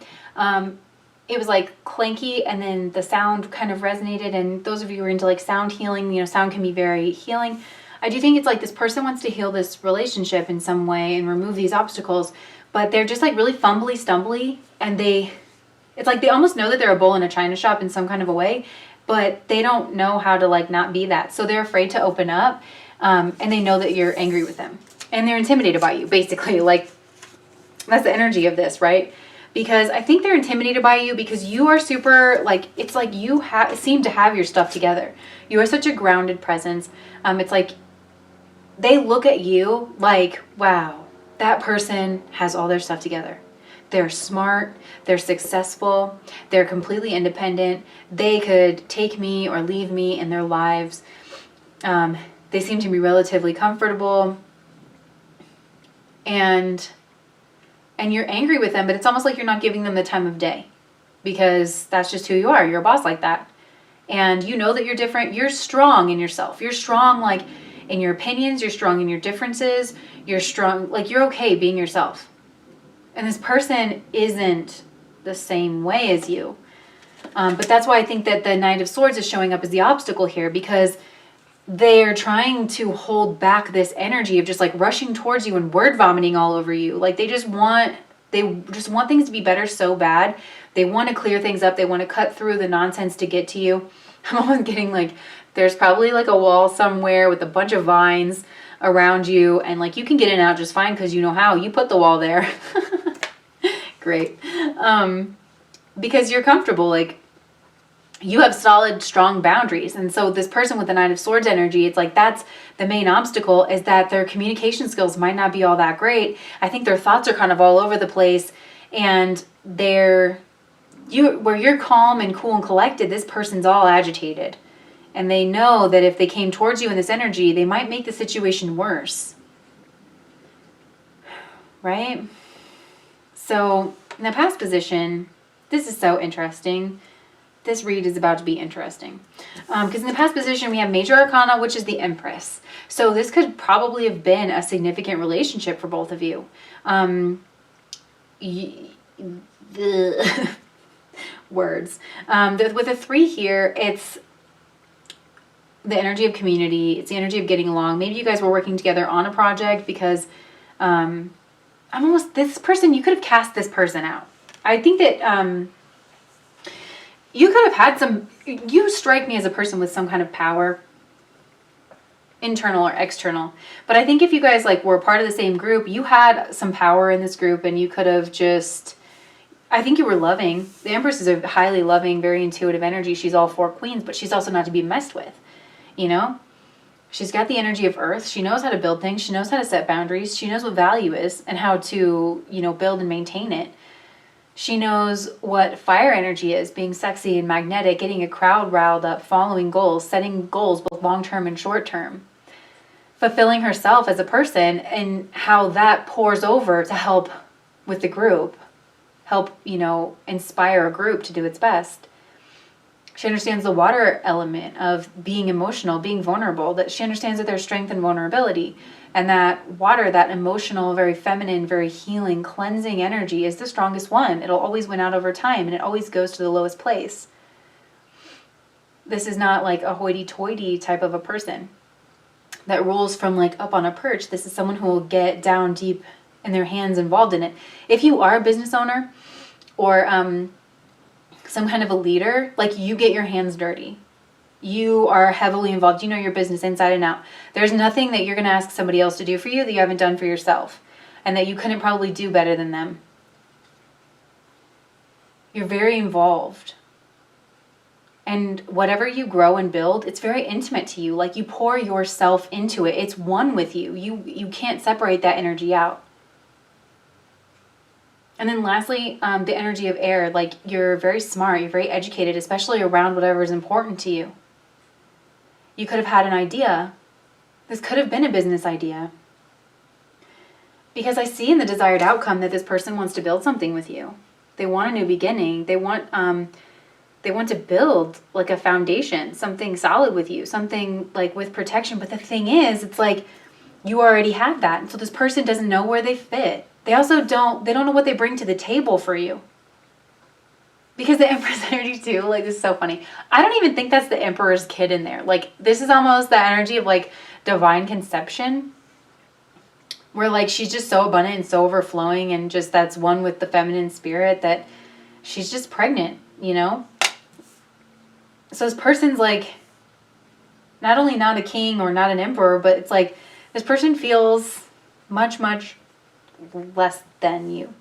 it was like clanky and then the sound kind of resonated. And those of you who are into like sound healing, you know, sound can be very healing. I do think it's like this person wants to heal this relationship in some way and remove these obstacles. But they're just like really fumbly, stumbly, and it's like they almost know that they're a bull in a china shop in some kind of a way, but they don't know how to like not be that. So they're afraid to open up, and they know that you're angry with them, and they're intimidated by you, basically. Like, that's the energy of this, right? Because I think they're intimidated by you because you are super, like, it's like you seem to have your stuff together. You are such a grounded presence. It's like they look at you like, wow, that person has all their stuff together. They're smart, they're successful, they're completely independent. They could take me or leave me in their lives. They seem to be relatively comfortable. And you're angry with them, but it's almost like you're not giving them the time of day because that's just who you are. You're a boss like that. And you know that you're different. You're strong in yourself. You're strong, like, in your opinions. You're strong in your differences. You're strong, like, you're okay being yourself. And this person isn't the same way as you. But that's why I think that the Knight of Swords is showing up as the obstacle here, because they're trying to hold back this energy of just like rushing towards you and word vomiting all over you. Like they just want things to be better so bad. They want to clear things up. They want to cut through the nonsense to get to you. I'm almost getting like there's probably like a wall somewhere with a bunch of vines around you, and like you can get in and out just fine because you know how. You put the wall there. Great. Because you're comfortable, like you have solid, strong boundaries. And so this person with the Knight of Swords energy, it's like that's the main obstacle, is that their communication skills might not be all that great. I think their thoughts are kind of all over the place, and where you're calm and cool and collected, this person's all agitated. And they know that if they came towards you in this energy, they might make the situation worse. Right? So in the past position, this is so interesting. This read is about to be interesting. Because in the past position, we have Major Arcana, which is the Empress. So this could probably have been a significant relationship for both of you. Words. With a 3 here, it's the energy of community. It's the energy of getting along. Maybe you guys were working together on a project because this person, you could have cast this person out. I think that you could have had you strike me as a person with some kind of power, internal or external. But I think if you guys like were part of the same group, you had some power in this group, and you could have I think you were loving. The Empress is a highly loving, very intuitive energy. She's all 4 queens, but she's also not to be messed with, you know? She's got the energy of earth. She knows how to build things. She knows how to set boundaries. She knows what value is and how to, build and maintain it. She knows what fire energy is, being sexy and magnetic, getting a crowd riled up, following goals, setting goals both long-term and short-term, fulfilling herself as a person, and how that pours over to help with the group, help, inspire a group to do its best. She understands the water element of being emotional, being vulnerable, that she understands that there's strength and vulnerability. And that water, that emotional, very feminine, very healing, cleansing energy is the strongest one. It'll always win out over time, and it always goes to the lowest place. This is not like a hoity-toity type of a person that rules from like up on a perch. This is someone who will get down deep in their hands involved in it. If you are a business owner or some kind of a leader, like you get your hands dirty. You are heavily involved. You know your business inside and out. There's nothing that you're going to ask somebody else to do for you that you haven't done for yourself, and that you couldn't probably do better than them. You're very involved. And whatever you grow and build, it's very intimate to you. Like you pour yourself into it. It's one with you. You can't separate that energy out. And then lastly, the energy of air. Like you're very smart. You're very educated, especially around whatever is important to you. You could have had an idea. This could have been a business idea. Because I see in the desired outcome that this person wants to build something with you. They want a new beginning. They want to build like a foundation, something solid with you, something like with protection. But the thing is, it's like you already have that. And so this person doesn't know where they fit. They also don't know what they bring to the table for you. Because the Empress energy too, like this is so funny. I don't even think that's the Emperor's kid in there. Like this is almost the energy of like divine conception. Where like she's just so abundant and so overflowing, and just that's one with the feminine spirit that she's just pregnant, So this person's like not only not a king or not an emperor, but it's like this person feels much, much less than you.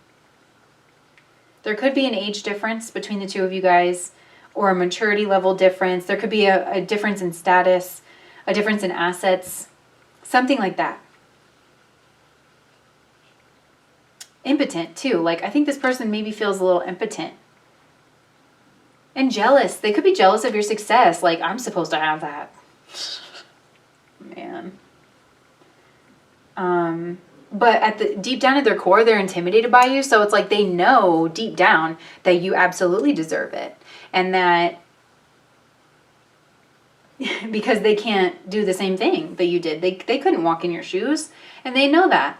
There could be an age difference between the two of you guys, or a maturity level difference. There could be a difference in status, a difference in assets, something like that. Impotent too. Like, I think this person maybe feels a little impotent. And jealous. They could be jealous of your success. Like, I'm supposed to have that. Man. But at the deep down at their core, they're intimidated by you. So it's like they know deep down that you absolutely deserve it. And that because they can't do the same thing that you did. They couldn't walk in your shoes. And they know that.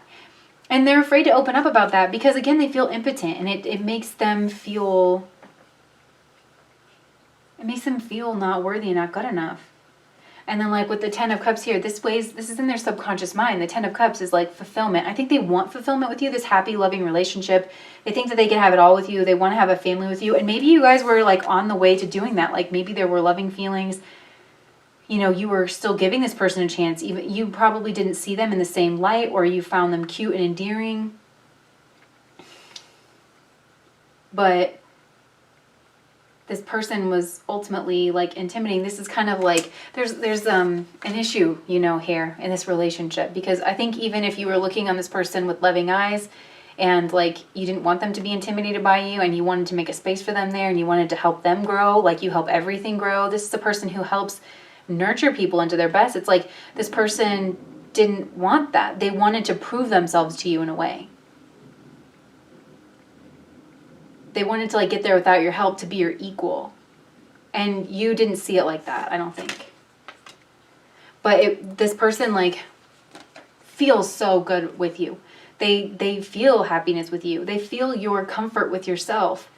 And they're afraid to open up about that because, again, they feel impotent. And it makes them feel... It makes them feel not worthy and not good enough. And then, like, with the 10 of Cups here, this is in their subconscious mind. The 10 of Cups is, like, fulfillment. I think they want fulfillment with you, this happy, loving relationship. They think that they can have it all with you. They want to have a family with you. And maybe you guys were, like, on the way to doing that. Like, maybe there were loving feelings. You know, you were still giving this person a chance. Even you probably didn't see them in the same light, or you found them cute and endearing. But this person was ultimately, like, intimidating. This is kind of like, there's an issue, you know, here in this relationship. Because I think even if you were looking on this person with loving eyes and, like, you didn't want them to be intimidated by you and you wanted to make a space for them there and you wanted to help them grow, like you help everything grow. This is a person who helps nurture people into their best. It's like this person didn't want that. They wanted to prove themselves to you in a way. They wanted to, like, get there without your help, to be your equal. And you didn't see it like that, I don't think. But this person, like, feels so good with you. They feel happiness with you. They feel your comfort with yourself.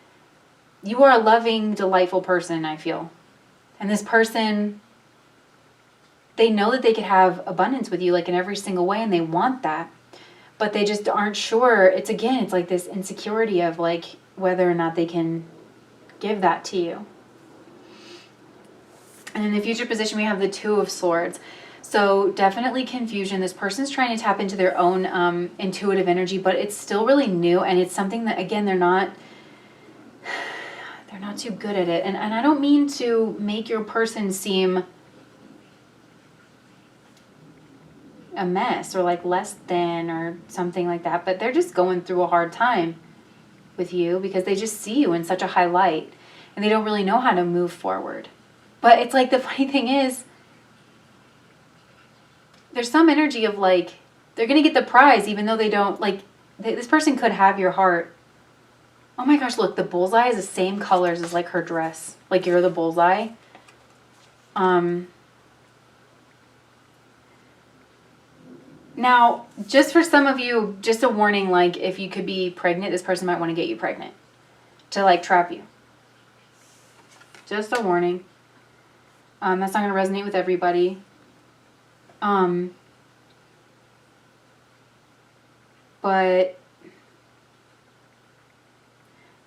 You are a loving, delightful person, I feel. And this person, they know that they could have abundance with you, like, in every single way, and they want that. But they just aren't sure. It's like this insecurity of, like, whether or not they can give that to you. And in the future position, we have the 2 of Swords. So definitely confusion. This person's trying to tap into their own intuitive energy, but it's still really new. And it's something that, again, they're not too good at it. And I don't mean to make your person seem a mess or, like, less than or something like that. But they're just going through a hard time with you because they just see you in such a high light and they don't really know how to move forward. But it's like, the funny thing is, there's some energy of, like, they're going to get the prize even though they don't, like, this person could have your heart. Oh my gosh, look, the bullseye is the same colors as, like, her dress. Like, you're the bullseye. Now, just for some of you, just a warning, like, if you could be pregnant, this person might want to get you pregnant to, like, trap you. Just a warning. That's not going to resonate with everybody. But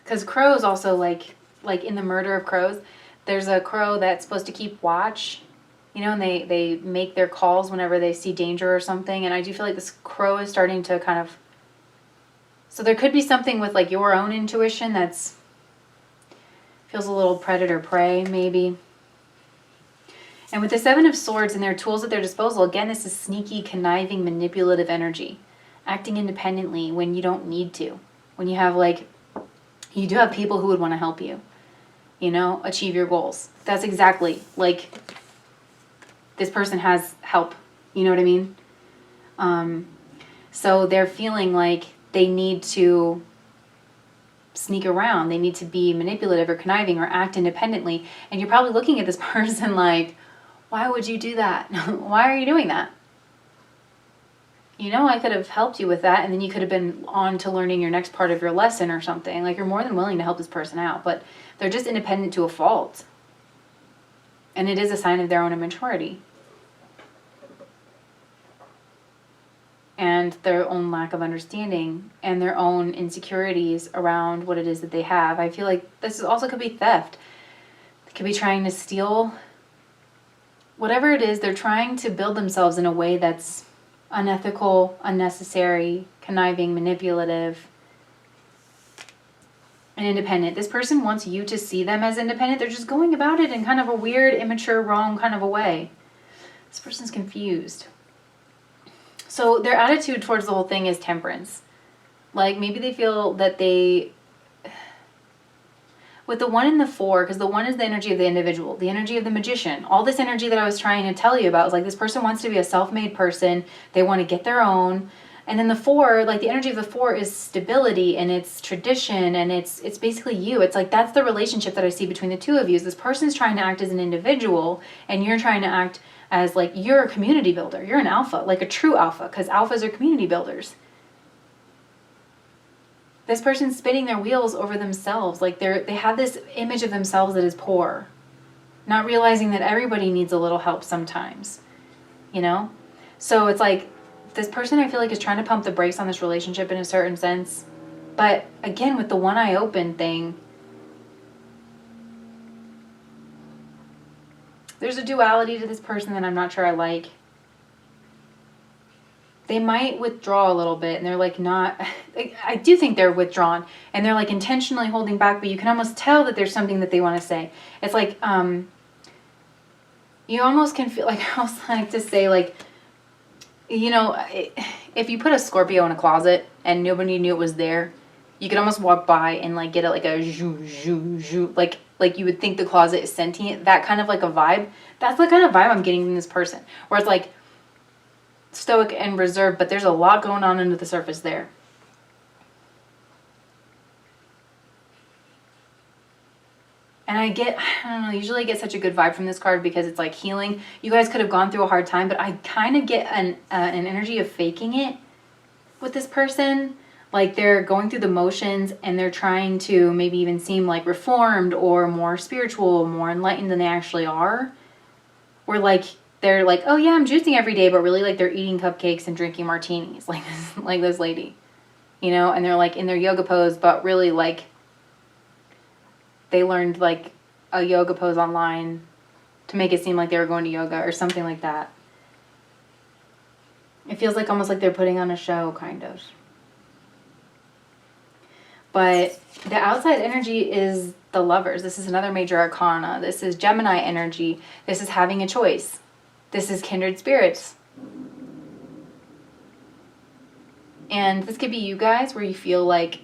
because crows also, like in the Murder of Crows, there's a crow that's supposed to keep watch. You know, and they make their calls whenever they see danger or something. And I do feel like this crow is starting to kind of... So there could be something with, like, your own intuition that's... feels a little predator-prey, maybe. And with the 7 of Swords and their tools at their disposal, again, this is sneaky, conniving, manipulative energy. Acting independently when you don't need to. When you have, like... You do have people who would want to help you. You know, achieve your goals. That's exactly, like... This person has help. You know what I mean? So they're feeling like they need to sneak around. They need to be manipulative or conniving or act independently. And you're probably looking at this person like, why would you do that? Why are you doing that? You know, I could have helped you with that, and then you could have been on to learning your next part of your lesson or something. Like, you're more than willing to help this person out, but they're just independent to a fault. And it is a sign of their own immaturity. And their own lack of understanding and their own insecurities around what it is that they have. I feel like this also could be theft. could be trying to steal. Whatever it is, they're trying to build themselves in a way that's unethical, unnecessary, conniving, manipulative, and independent. This person wants you to see them as independent. They're just going about it in kind of a weird, immature, wrong kind of a way. This person's confused. So their attitude towards the whole thing is temperance. Like maybe they feel that with the 1 and the 4, because the 1 is the energy of the individual, the energy of the magician. All this energy that I was trying to tell you about was like this person wants to be a self-made person. They want to get their own. And then the 4, like the energy of the 4 is stability and it's tradition and it's basically you. It's like that's the relationship that I see between the two of you. Is this person's trying to act as an individual and you're trying to act as like you're a community builder. You're an alpha, like a true alpha, because alphas are community builders. This person's spinning their wheels over themselves. Like they have this image of themselves that is poor. Not realizing that everybody needs a little help sometimes. You know? So it's like this person I feel like is trying to pump the brakes on this relationship in a certain sense. But again, with the one eye open thing, there's a duality to this person that I'm not sure I like. They might withdraw a little bit and they're like not, I do think they're withdrawn and they're like intentionally holding back, but you can almost tell that there's something that they want to say. It's like, you almost can feel like, I almost like to say like, you know, if you put a Scorpio in a closet and nobody knew it was there, you could almost walk by and like get it like a zhoo, zhoo, zhoo, like you would think the closet is sentient, that kind of like a vibe. That's the kind of vibe I'm getting from this person, where it's like stoic and reserved, but there's a lot going on under the surface there. And I don't know, usually I get such a good vibe from this card because it's like healing. You guys could have gone through a hard time, but I kind of get an energy of faking it with this person. Like they're going through the motions and they're trying to maybe even seem like reformed or more spiritual, more enlightened than they actually are. Where like, they're like, oh yeah, I'm juicing every day, but really like they're eating cupcakes and drinking martinis, like this lady, you know, and they're like in their yoga pose, but really like they learned like a yoga pose online to make it seem like they were going to yoga or something like that. It feels like almost like they're putting on a show, kind of. But the outside energy is the Lovers. This is another major arcana. This is Gemini energy. This is having a choice. This is kindred spirits. And this could be you guys where you feel like,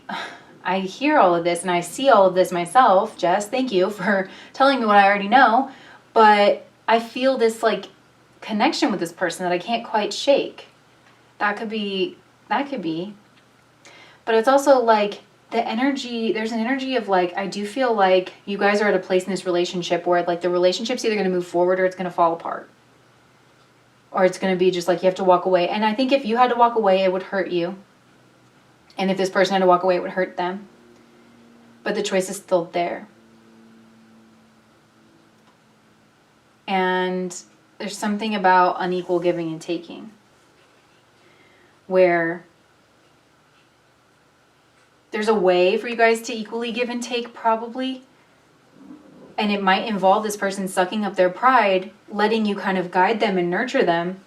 I hear all of this and I see all of this myself. Jess, thank you for telling me what I already know. But I feel this like connection with this person that I can't quite shake. That could be. But it's also like the energy, there's an energy of like, I do feel like you guys are at a place in this relationship where like the relationship's either going to move forward or it's going to fall apart. Or it's going to be just like you have to walk away. And I think if you had to walk away, it would hurt you. And if this person had to walk away, it would hurt them. But the choice is still there. And there's something about unequal giving and taking. Where there's a way for you guys to equally give and take, probably. And it might involve this person sucking up their pride, letting you kind of guide them and nurture them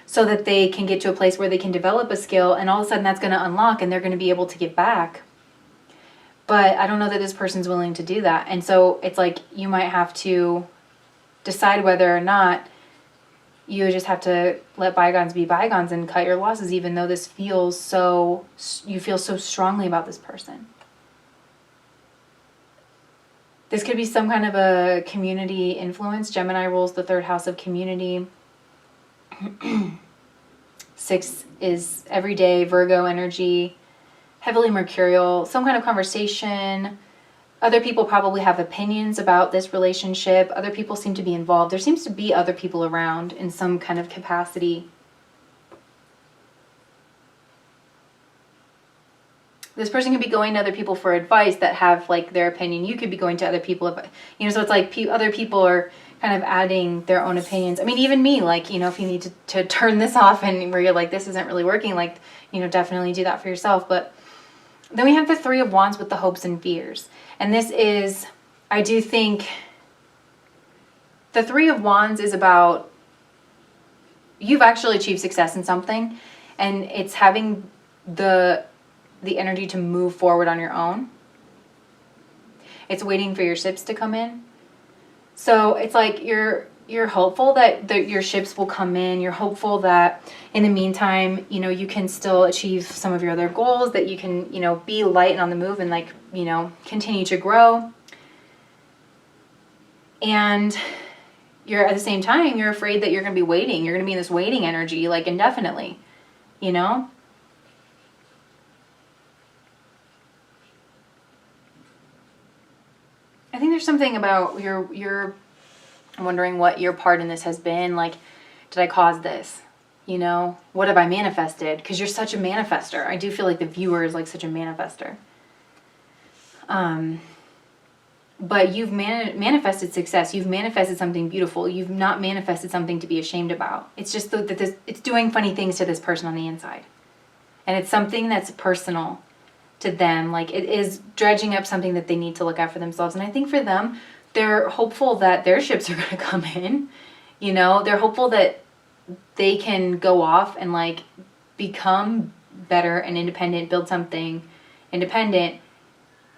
so that they can get to a place where they can develop a skill, and all of a sudden that's going to unlock and they're going to be able to give back. But I don't know that this person's willing to do that. And so it's like you might have to decide whether or not you just have to let bygones be bygones and cut your losses, even though this feels so, you feel so strongly about this person. This could be some kind of a community influence. Gemini rules the 3rd house of community. 6 is everyday, Virgo energy, heavily mercurial, some kind of conversation. Other people probably have opinions about this relationship. Other people seem to be involved. There seems to be other people around in some kind of capacity. This person could be going to other people for advice that have like their opinion. You could be going to other people, you know, so it's like other people are kind of adding their own opinions. I mean, even me, like, you know, if you need to turn this off and where you're like, this isn't really working, like, you know, definitely do that for yourself. But then we have the 3 of Wands with the hopes and fears. And this is, I do think The Three of Wands is about you've actually achieved success in something, and it's having the energy to move forward on your own. It's waiting for your ships to come in. So it's like you're hopeful that your ships will come in. You're hopeful that in the meantime, you know, you can still achieve some of your other goals, that you can, you know, be light and on the move and, like, you know, continue to grow. And you're at the same time, you're afraid that you're going to be waiting. You're going to be in this waiting energy, like, indefinitely, you know? I think there's something about you're wondering what your part in this has been. Like, did I cause this? You know, what have I manifested? Because you're such a manifester. I do feel like the viewer is like such a manifester. But you've manifested success. You've manifested something beautiful. You've not manifested something to be ashamed about. It's just that it's doing funny things to this person on the inside. And it's something that's personal to them. Like, it is dredging up something that they need to look at for themselves. And I think for them, they're hopeful that their ships are going to come in. You know, they're hopeful that they can go off and, like, become better and independent, build something independent.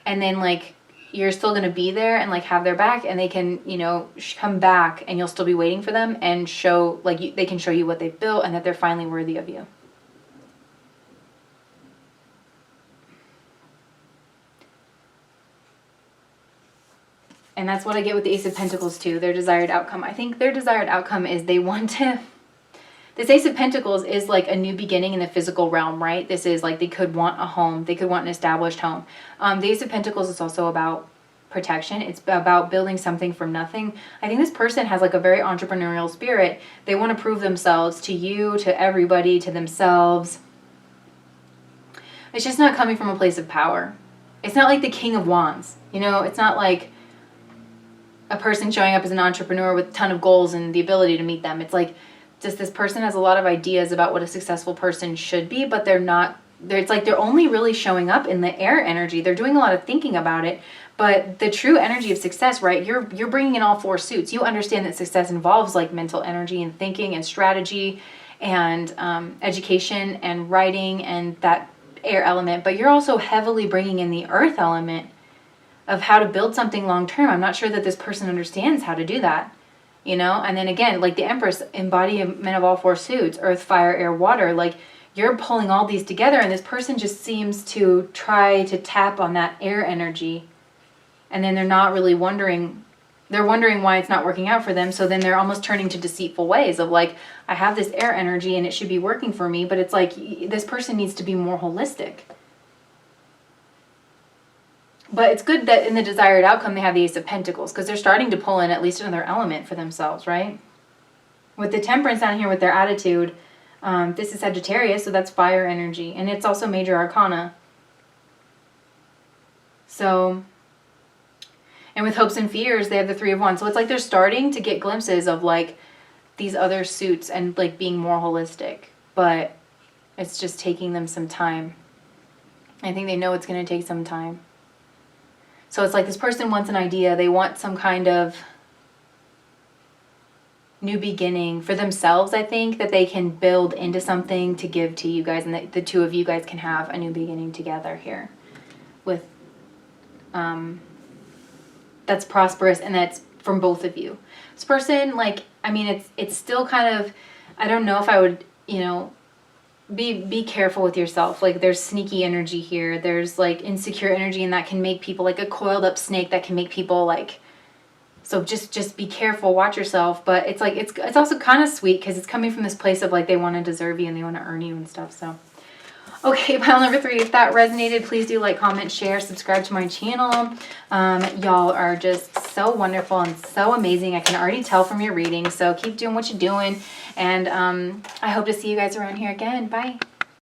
And then, like, you're still going to be there and, like, have their back, and they can, you know, come back, and you'll still be waiting for them and show, like, they can show you what they've built and that they're finally worthy of you. And that's what I get with the Ace of Pentacles too, their desired outcome. I think their desired outcome is they want to... This Ace of Pentacles is like a new beginning in the physical realm, right? This is like they could want a home. They could want an established home. The Ace of Pentacles is also about protection. It's about building something from nothing. I think this person has like a very entrepreneurial spirit. They want to prove themselves to you, to everybody, to themselves. It's just not coming from a place of power. It's not like the King of Wands. You know, it's not like a person showing up as an entrepreneur with a ton of goals and the ability to meet them. It's like just this person has a lot of ideas about what a successful person should be, but they're not, it's like they're only really showing up in the air energy. They're doing a lot of thinking about it, but the true energy of success, right? You're bringing in all four suits. You understand that success involves like mental energy and thinking and strategy and education and writing and that air element, but you're also heavily bringing in the earth element of how to build something long term. I'm not sure that this person understands how to do that, you know? And then again, like the Empress, embodiment of all four suits, earth, fire, air, water, like you're pulling all these together, and this person just seems to try to tap on that air energy, and then they're not really wondering, they're wondering why it's not working out for them, so then they're almost turning to deceitful ways of like, I have this air energy and it should be working for me, but it's like, this person needs to be more holistic. But it's good that in the desired outcome, they have the Ace of Pentacles, because they're starting to pull in at least another element for themselves, right? With the Temperance down here with their attitude, this is Sagittarius, so that's fire energy. And it's also major arcana. So, and with hopes and fears, they have the Three of Wands. So it's like they're starting to get glimpses of like these other suits and like being more holistic. But it's just taking them some time. I think they know it's going to take some time. So it's like this person wants an idea. They want some kind of new beginning for themselves, I think, that they can build into something to give to you guys. And that the two of you guys can have a new beginning together here with, that's prosperous and that's from both of you. This person, like, I mean, it's still kind of, I don't know if I would, you know, be careful with yourself. Like there's sneaky energy here. There's like insecure energy, and that can make people like a coiled up snake that can make people like, so just be careful, watch yourself. But it's like, it's also kind of sweet because it's coming from this place of like, they want to deserve you and they want to earn you and stuff. So, okay, pile number 3, if that resonated, please do like, comment, share, subscribe to my channel. Y'all are just so wonderful and so amazing. I can already tell from your reading. So keep doing what you're doing. And I hope to see you guys around here again. Bye.